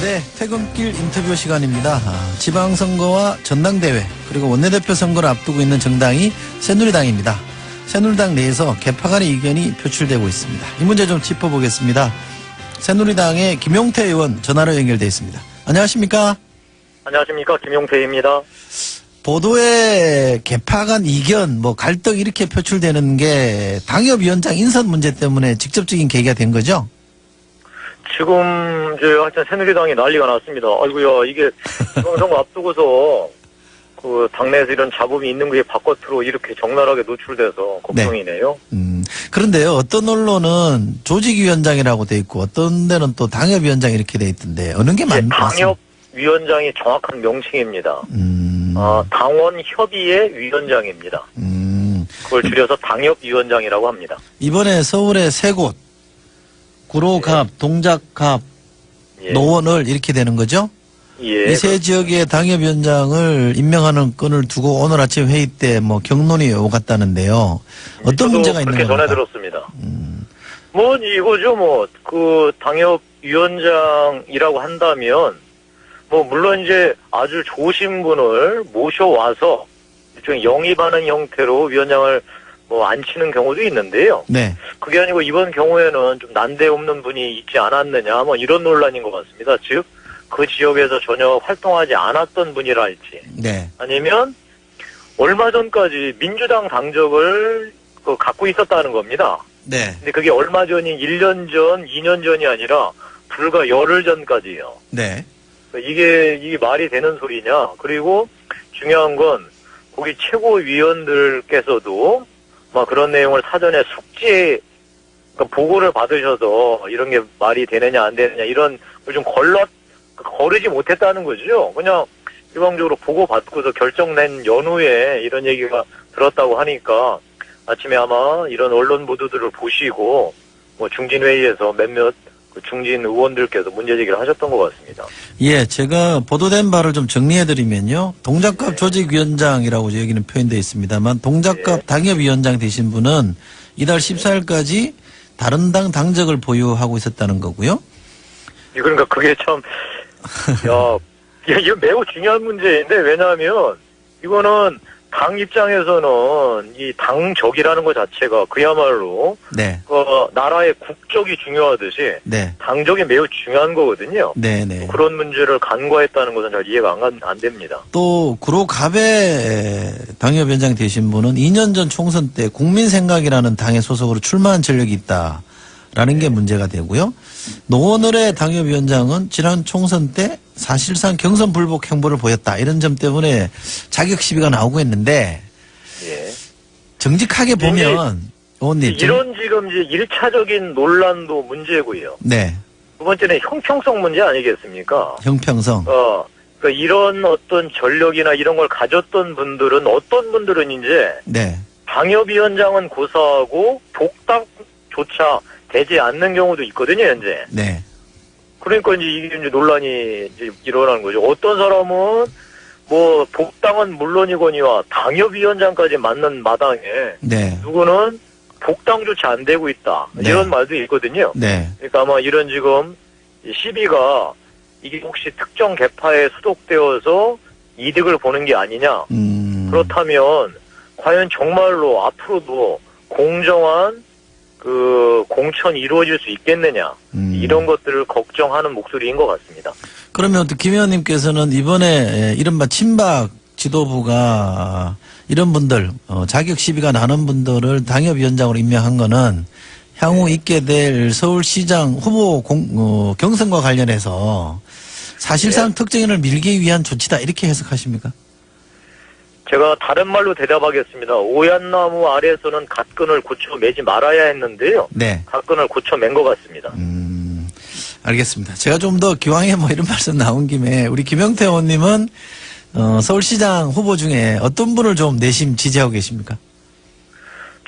네, 퇴근길 인터뷰 시간입니다. 지방선거와 전당대회 그리고 원내대표 선거를 앞두고 있는 정당이 새누리당입니다. 새누리당 내에서 개파 간의 의견이 표출되고 있습니다. 이 문제 좀 짚어보겠습니다. 새누리당의 김용태 의원 전화로 연결되어 있습니다. 안녕하십니까? 안녕하십니까, 김용태입니다. 보도에 개파 간 이견, 갈등 이렇게 표출되는 게 당협위원장 인선 문제 때문에 직접적인 계기가 된 거죠? 지금 하여튼 새누리당이 난리가 났습니다. 아이고야, 이게 지방선거 앞두고서 그 당내에서 이런 잡음이 있는 게 바깥으로 이렇게 적나라하게 노출돼서 걱정이네요. 그런데요, 어떤 언론은 조직위원장이라고 돼 있고 어떤 데는 또 당협위원장 이렇게 돼 있던데 어느 게 맞습니까? 당협위원장이 정확한 명칭입니다. 당원협의회 위원장입니다. 그걸 줄여서 당협위원장이라고 합니다. 이번에 서울의 세 곳 구로갑, 동작갑, 예. 노원을 이렇게 되는 거죠? 예. 이 세 지역의 당협위원장을 임명하는 건을 두고 오늘 아침 회의 때 경론이 오갔다는데요. 어떤 문제가 있는 겁니까? 그렇게 전해 들었습니다. 이거죠. 그 당협위원장이라고 한다면 물론 이제 아주 좋으신 분을 모셔와서 일종의 영입하는 형태로 위원장을 앉히는 경우도 있는데요. 네. 그게 아니고 이번 경우에는 좀 난데없는 분이 있지 않았느냐, 이런 논란인 것 같습니다. 즉, 그 지역에서 전혀 활동하지 않았던 분이랄지. 네. 아니면 얼마 전까지 민주당 당적을 갖고 있었다는 겁니다. 네. 근데 그게 얼마 전이 1년 전, 2년 전이 아니라 불과 열흘 전까지요. 네. 이게 말이 되는 소리냐. 그리고 중요한 건 거기 최고위원들께서도 그런 내용을 사전에 보고를 받으셔서 이런 게 말이 되느냐 안 되느냐 이런 걸 좀 거르지 못했다는 거죠. 그냥 일방적으로 보고받고서 결정낸 연후에 이런 얘기가 들었다고 하니까 아침에 아마 이런 언론 보도들을 보시고 중진회의에서 몇몇 중진 의원들께서 문제제기를 하셨던 것 같습니다. 예, 제가 보도된 바를 좀 정리해드리면요. 동작갑 조직위원장이라고 여기는 표현되어 있습니다만 동작갑 당협위원장 되신 분은 이달 14일까지 다른 당 당적을 보유하고 있었다는 거고요. 그러니까 그게 참, 이거 매우 중요한 문제인데 왜냐하면 이거는 당 입장에서는 이 당적이라는 것 자체가 그야말로 네. 나라의 국적이 중요하듯이 네. 당적이 매우 중요한 거거든요. 네네. 그런 문제를 간과했다는 것은 잘 이해가 안 됩니다. 또 구로갑의 당협위원장 되신 분은 2년 전 총선 때 국민생각이라는 당의 소속으로 출마한 전력이 있다라는 게 문제가 되고요. 노원을의 당협위원장은 지난 총선 때 사실상 경선 불복 행보를 보였다. 이런 점 때문에 자격 시비가 나오고 있는데 예. 정직하게 보면 의원님 이런 지금 이제 1차적인 논란도 문제고요. 네. 두 번째는 형평성 문제 아니겠습니까? 형평성. 그러니까 이런 어떤 전력이나 이런 걸 가졌던 분들은 어떤 분들은 이제 네. 당협위원장은 고사하고 복당조차 되지 않는 경우도 있거든요, 현재. 네. 그러니까 이게 논란이 일어나는 거죠. 어떤 사람은 복당은 물론이거니와 당협위원장까지 맡는 마당에 네. 누구는 복당조차 안 되고 있다. 네. 이런 말도 있거든요. 네. 그러니까 아마 이런 지금 시비가 이게 혹시 특정 계파에 수독되어서 이득을 보는 게 아니냐. 그렇다면 과연 정말로 앞으로도 공정한 공천이 이루어질 수 있겠느냐. 이런 것들을 걱정하는 목소리인 것 같습니다. 그러면 김 의원님께서는 이번에 이른바 친박 지도부가 이런 분들, 자격 시비가 나는 분들을 당협위원장으로 임명한 거는 향후 있게 될 서울시장 후보 경선과 관련해서 사실상 특정인을 밀기 위한 조치다. 이렇게 해석하십니까? 제가 다른 말로 대답하겠습니다. 오얏나무 아래에서는 갓끈을 고쳐 매지 말아야 했는데요. 네. 갓끈을 고쳐 맨 것 같습니다. 알겠습니다. 제가 좀 더 기왕에 이런 말씀 나온 김에 우리 김용태 의원님은 서울시장 후보 중에 어떤 분을 좀 내심 지지하고 계십니까?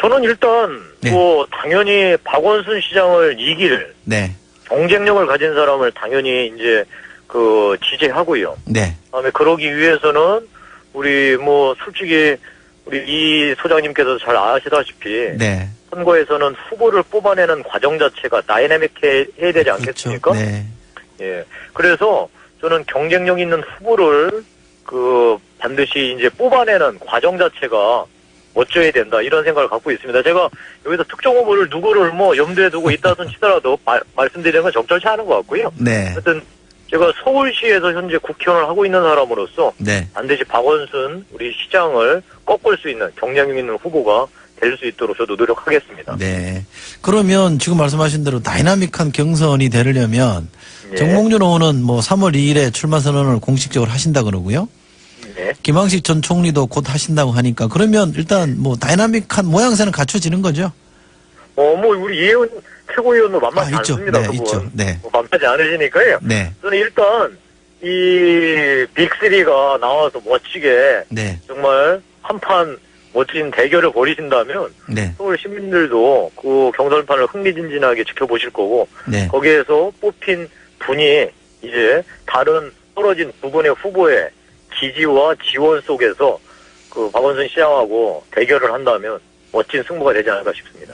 저는 일단 네. 당연히 박원순 시장을 이길 네. 경쟁력을 가진 사람을 당연히 이제 지지하고요. 네. 그다음에 그러기 위해서는 우리 솔직히 우리 이 소장님께서 잘 아시다시피 네. 선거에서는 후보를 뽑아내는 과정 자체가 다이내믹해야 되지 않겠습니까? 그렇죠. 네. 예. 그래서 저는 경쟁력 있는 후보를 반드시 이제 뽑아내는 과정 자체가 멋져야 된다, 이런 생각을 갖고 있습니다. 제가 여기서 특정 후보를 누구를 염두에 두고 있다든 치더라도 말씀드리는 건 적절치 않은 것 같고요. 네. 하여튼 제가 서울시에서 현재 국회의원을 하고 있는 사람으로서 네. 반드시 박원순 우리 시장을 꺾을 수 있는 경쟁력 있는 후보가 될 수 있도록 저도 노력하겠습니다. 네. 그러면 지금 말씀하신 대로 다이나믹한 경선이 되려면 예. 정몽준 의원은 3월 2일에 출마 선언을 공식적으로 하신다 그러고요. 네. 김황식 전 총리도 곧 하신다고 하니까 그러면 일단 다이나믹한 모양새는 갖춰지는 거죠? 우리 이혜원 최고위원도 만만치 있죠. 않습니다. 네, 그분. 있죠. 네. 만만치 않으시니까요. 네. 저는 일단 이 빅3가 나와서 멋지게 네. 정말 한판 멋진 대결을 벌이신다면 네. 서울 시민들도 그 경선판을 흥미진진하게 지켜보실 거고, 네. 거기에서 뽑힌 분이 이제 다른 떨어진 두 분의 후보의 지지와 지원 속에서 박원순 시장하고 대결을 한다면 멋진 승부가 되지 않을까 싶습니다.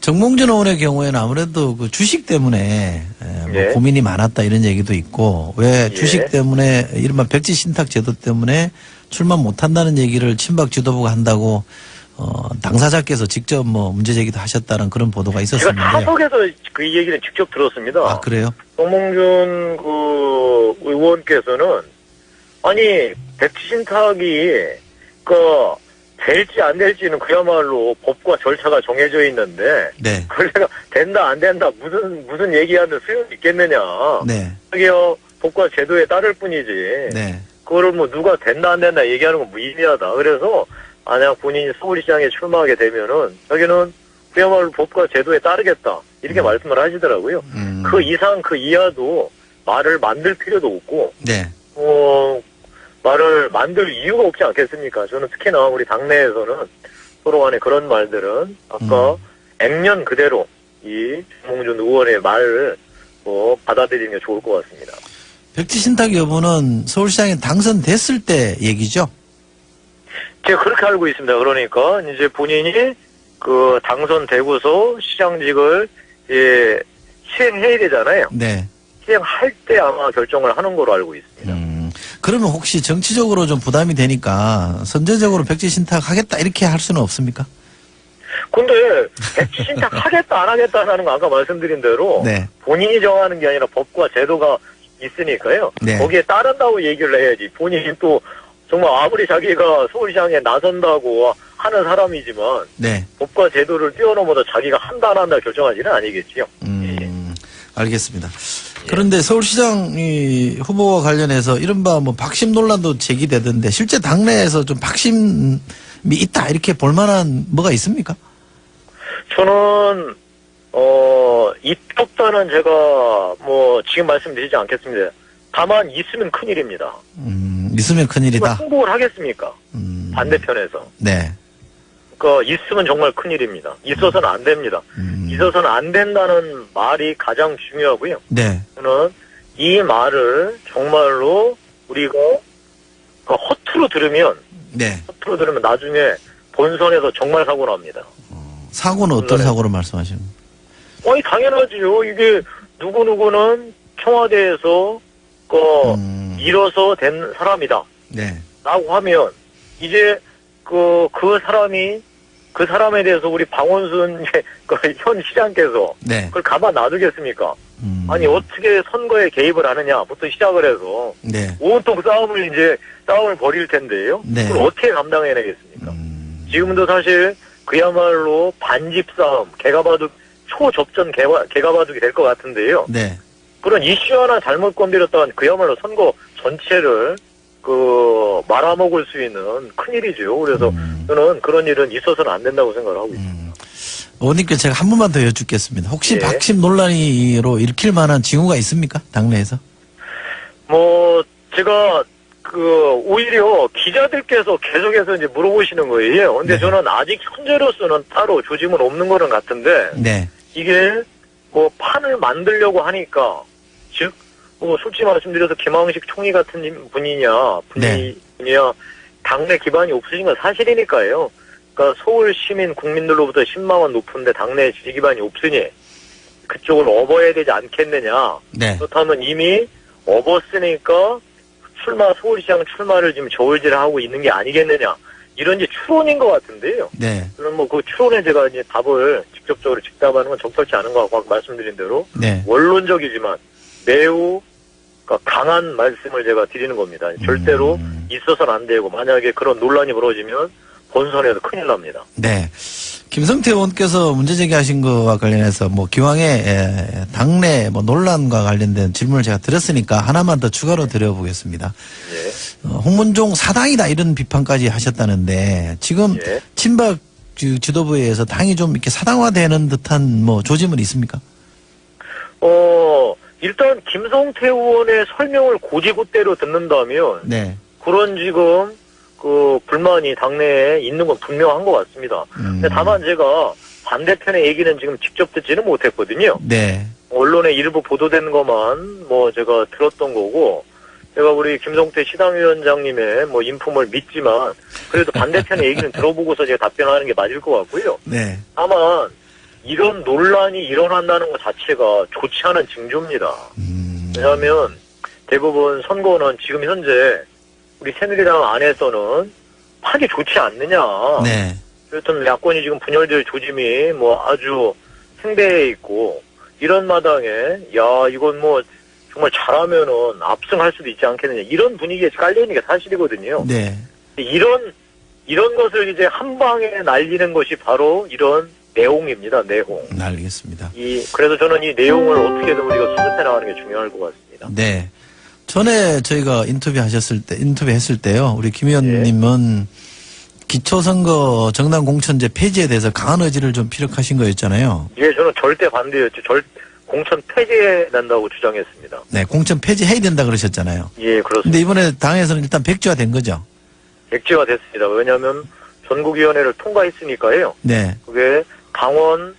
정몽준 의원의 경우에는 아무래도 그 주식 때문에 예. 고민이 많았다 이런 얘기도 있고, 왜 예. 주식 때문에 이른바 백지 신탁 제도 때문에 출마 못한다는 얘기를 친박 지도부가 한다고 당사자께서 직접 문제 제기도 하셨다는 그런 보도가 제가 있었습니다. 사석에서 그 얘기는 직접 들었습니다. 아, 그래요? 정몽준 의원께서는 아니 백지 신탁이 될지 안 될지는 그야말로 법과 절차가 정해져 있는데, 네. 그걸 내가 된다 안 된다 무슨 얘기하는 소용이 있겠느냐. 네. 그게요 법과 제도에 따를 뿐이지. 네. 그거를 누가 된다 안 된다 얘기하는 건 무의미하다. 그래서 만약 본인이 서울시장에 출마하게 되면은 자기는 그야말로 법과 제도에 따르겠다, 이렇게 말씀을 하시더라고요. 그 이상 그 이하도 말을 만들 필요도 없고, 네. 말을 만들 이유가 없지 않겠습니까? 저는 특히나 우리 당내에서는 서로 간에 그런 말들은 아까 액면 그대로 이 정몽준 의원의 말을 받아들이는 게 좋을 것 같습니다. 백지 신탁 여부는 서울시장에 당선됐을 때 얘기죠? 제가 그렇게 알고 있습니다. 그러니까 이제 본인이 당선되고서 시장직을 시행해야 되잖아요. 네. 시행할 때 아마 결정을 하는 걸로 알고 있습니다. 그러면 혹시 정치적으로 좀 부담이 되니까 선제적으로 백지 신탁 하겠다 이렇게 할 수는 없습니까? 근데 백지 신탁 하겠다 안 하겠다 하는 거 아까 말씀드린 대로 네. 본인이 정하는 게 아니라 법과 제도가 있으니까요. 네. 거기에 따른다고 얘기를 해야지. 본인이 또 정말 아무리 자기가 서울시장에 나선다고 하는 사람이지만 네. 법과 제도를 뛰어넘어서 자기가 한다 안 한다 결정하지는 아니겠지요. 알겠습니다. 그런데 서울시장 후보와 관련해서 이른바 박심 논란도 제기되던데 실제 당내에서 좀 박심이 있다 이렇게 볼만한 뭐가 있습니까? 저는 있었다는 제가 지금 말씀드리지 않겠습니다. 다만 있으면 큰일입니다. 있으면 큰일이다. 승복을 하겠습니까? 반대편에서. 네. 있으면 정말 큰일입니다. 있어서는 안 됩니다. 있어서는 안 된다는 말이 가장 중요하고요. 네. 저는 이 말을 정말로 우리가 허투루 들으면 네. 나중에 본선에서 정말 사고 납니다. 사고는 어떤 사고를 말씀하시는 거예요? 아니 당연하지요. 이게 누구누구는 청와대에서 일어서 된 사람이다. 네. 라고 하면 이제 그 사람에 대해서 우리 박원순 현 시장께서 네. 그걸 가만 놔두겠습니까? 아니 어떻게 선거에 개입을 하느냐부터 시작을 해서 네. 온통 싸움을 벌일 텐데요. 네. 그걸 어떻게 감당해내겠습니까? 지금도 사실 그야말로 반집 싸움, 개가바둑 초접전 개가바둑이 될 것 같은데요. 네. 그런 이슈 하나 잘못 건드렸다간 그야말로 선거 전체를 말아먹을 수 있는 큰일이죠. 그래서 저는 그런 일은 있어서는 안 된다고 생각을 하고 있습니다. 의원님께 제가 한 번만 더 여쭙겠습니다. 혹시 예. 박심 논란으로 일으킬 만한 징후가 있습니까? 당내에서? 제가 오히려 기자들께서 계속해서 이제 물어보시는 거예요. 근데 네. 저는 아직 현재로서는 따로 조짐은 없는 거는 같은데, 네. 이게 판을 만들려고 하니까, 즉, 솔직히 말씀드려서 김황식 총리 같은 분이냐, 네. 당내 기반이 없으신 건 사실이니까요. 그러니까 서울 시민 국민들로부터 10만 원 높은데 당내 지지 기반이 없으니, 그쪽을 업어야 되지 않겠느냐. 네. 그렇다면 이미 업었으니까 서울시장 출마를 지금 저울질하고 있는 게 아니겠느냐. 이런 이제 추론인 것 같은데요. 네. 그럼 뭐 그 추론에 제가 이제 답을 직접적으로 직답하는 건 적절치 않은 것 같고, 아까 말씀드린 대로 네. 원론적이지만 매우 강한 말씀을 제가 드리는 겁니다. 절대로 있어서는 안 되고, 만약에 그런 논란이 벌어지면 본선에도 큰일 납니다. 네. 김성태 의원께서 문제 제기하신 것과 관련해서 뭐 기왕에 당내 뭐 논란과 관련된 질문을 제가 드렸으니까 하나만 더 추가로 드려보겠습니다. 예. 홍문종 사당이다 이런 비판까지 하셨다는데 지금 예. 친박 지도부에 의해서 당이 좀 이렇게 사당화되는 듯한 뭐 조짐은 있습니까? 일단 김성태 의원의 설명을 고지고대로 듣는다면 네. 그런 지금 그 불만이 당내에 있는 건 분명한 것 같습니다. 근데 다만 제가 반대편의 얘기는 지금 직접 듣지는 못했거든요. 네. 언론에 일부 보도된 것만 뭐 제가 들었던 거고, 제가 우리 김성태 시당위원장님의 뭐 인품을 믿지만 그래도 반대편의 얘기는 들어보고서 제가 답변하는 게 맞을 것 같고요. 네. 다만 이런 논란이 일어난다는 것 자체가 좋지 않은 징조입니다. 왜냐하면 대부분 선거는 지금 현재 우리 새누리당 안에서는 하기 좋지 않느냐. 네. 그렇다면 야권이 지금 분열될 조짐이 뭐 아주 횡배해 있고, 이런 마당에 야 이건 뭐 정말 잘하면은 압승할 수도 있지 않겠느냐, 이런 분위기에 깔려 있는 게 사실이거든요. 네. 이런 것을 이제 한 방에 날리는 것이 바로 이런 내홍입니다. 내홍. 알겠습니다. 그래서 저는 이 내용을 어떻게든 우리가 수습해 나가는 게 중요할 것 같습니다. 네. 전에 저희가 인터뷰했을 때요. 우리 김 의원님은 기초선거 정당 공천제 폐지에 대해서 강한 의지를 좀 피력하신 거였잖아요. 예, 저는 절대 반대였죠. 공천 폐지된다고 주장했습니다. 네, 공천 폐지해야 된다 그러셨잖아요. 예, 그렇습니다. 근데 이번에 당에서는 일단 백지화 된 거죠? 백지화 됐습니다. 왜냐하면 전국위원회를 통과했으니까요. 네. 그게 당원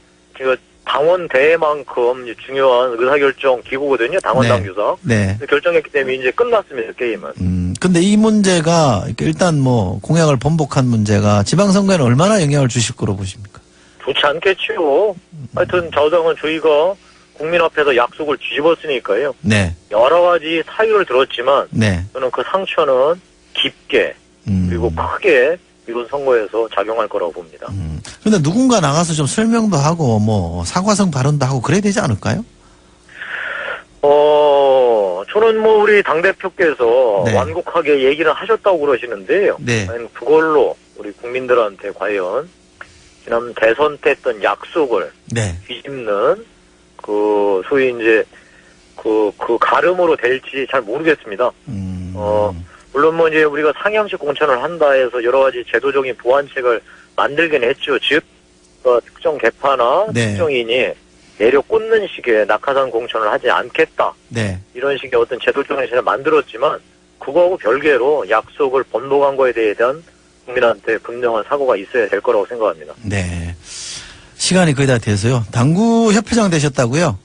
대회만큼 중요한 의사결정 기구거든요. 당원 네. 당규상. 네. 결정했기 때문에 이제 끝났습니다. 게임은. 근데 이 문제가 일단 뭐 공약을 번복한 문제가 지방선거에는 얼마나 영향을 주실 거로 보십니까? 좋지 않겠지요. 하여튼 좌우당은 저희가 국민 앞에서 약속을 뒤집었으니까요. 네. 여러 가지 사유를 들었지만 네. 저는 그 상처는 깊게 그리고 크게 이번 선거에서 작용할 거라고 봅니다. 근데 누군가 나가서 좀 설명도 하고 뭐 사과성 발언도 하고 그래야 되지 않을까요? 저는 뭐 우리 당대표께서 네. 완곡하게 얘기를 하셨다고 그러시는데요. 네. 그걸로 우리 국민들한테 과연 지난 대선 때 했던 약속을 네. 뒤집는 그 소위 이제 그 가름으로 될지 잘 모르겠습니다. 물론 뭐 이제 우리가 상향식 공천을 한다 해서 여러 가지 제도적인 보완책을 만들긴 했죠. 즉 특정 계파나 네. 특정인이 내려 꽂는 식의 낙하산 공천을 하지 않겠다. 네. 이런 식의 어떤 제도적인 제를 만들었지만 그거하고 별개로 약속을 번복한 거에 대한 국민한테 분명한 사고가 있어야 될 거라고 생각합니다. 네. 시간이 거의 다 돼서요. 당구 협회장 되셨다고요?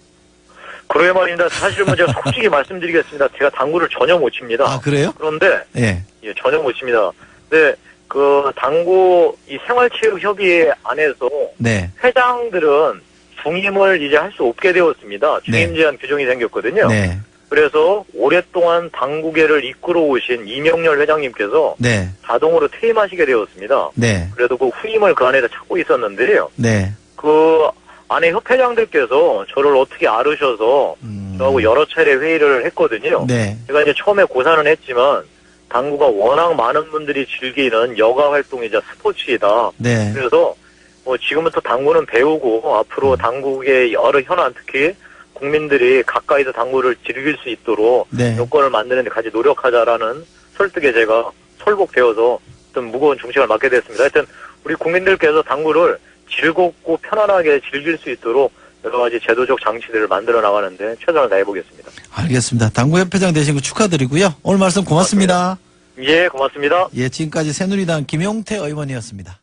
그러게 말입니다. 사실 뭐 제가 솔직히 말씀드리겠습니다. 제가 당구를 전혀 못 칩니다. 아, 그래요? 그런데 예. 전혀 못 칩니다. 근데 그 당구 이 생활체육협의회 안에서 네. 회장들은 중임을 이제 할 수 없게 되었습니다. 중임 제한 규정이 생겼거든요. 네. 그래서 오랫동안 당구계를 이끌어 오신 이명렬 회장님께서 네. 자동으로 퇴임하시게 되었습니다. 네. 그래도 그 후임을 그 안에서 찾고 있었는데요. 네. 그 안에 협회장들께서 저를 어떻게 알으셔서 저하고 여러 차례 회의를 했거든요. 네. 제가 이제 처음에 고사는 했지만 당구가 워낙 많은 분들이 즐기는 여가 활동이자 스포츠이다. 네. 그래서 뭐 지금부터 당구는 배우고 앞으로 당구의 여러 현안, 특히 국민들이 가까이서 당구를 즐길 수 있도록 네. 여건을 만드는 데 같이 노력하자라는 설득에 제가 설복되어서 좀 무거운 중심을 맡게 됐습니다. 하여튼 우리 국민들께서 당구를 즐겁고 편안하게 즐길 수 있도록 여러 가지 제도적 장치들을 만들어 나가는데 최선을 다해보겠습니다. 알겠습니다. 당구협회장 되신 거 축하드리고요. 오늘 말씀 고맙습니다. 예, 고맙습니다. 예, 지금까지 새누리당 김용태 의원이었습니다.